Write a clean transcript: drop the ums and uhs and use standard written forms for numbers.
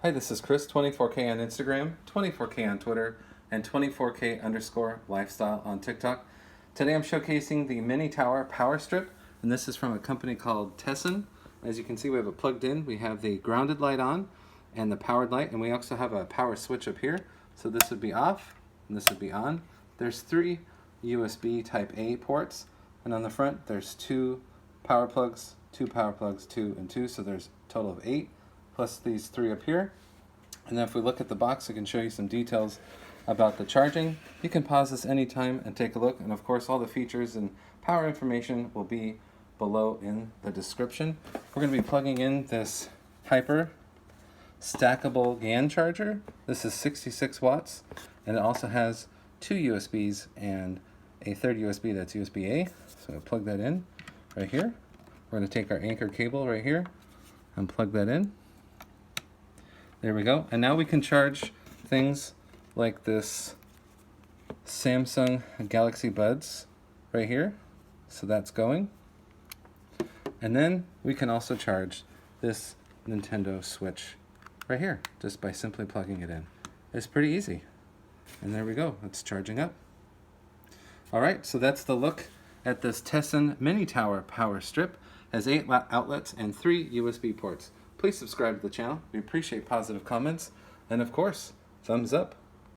Hi, this is Chris, 24K on Instagram, 24K on Twitter, and 24K_lifestyle on TikTok. Today I'm showcasing the Mini Tower Power Strip, and this is from a company called Tessan. As you can see, we have it plugged in. We have the grounded light on and the powered light, and we also have a power switch up here. So this would be off, and this would be on. There's 3 USB Type A ports, and on the front there's 2 power plugs, 2 power plugs, 2 and 2, so there's a total of 8. Plus these 3 up here. And then if we look at the box, I can show you some details about the charging. You can pause this anytime and take a look, and of course all the features and power information will be below in the description. We're going to be plugging in this Hyper Stackable GAN charger. This is 66 watts, and it also has 2 USBs and a third USB that's USB-A. So I'll plug that in right here. We're going to take our anchor cable right here and plug that in. There we go. And now we can charge things like this Samsung Galaxy Buds right here. So that's going. And then we can also charge this Nintendo Switch right here just by simply plugging it in. It's pretty easy. And there we go. It's charging up. All right, so that's the look at this Tessan Mini Tower Power Strip. It has 8 outlets and 3 USB ports. Please subscribe to the channel. We appreciate positive comments. And of course, thumbs up.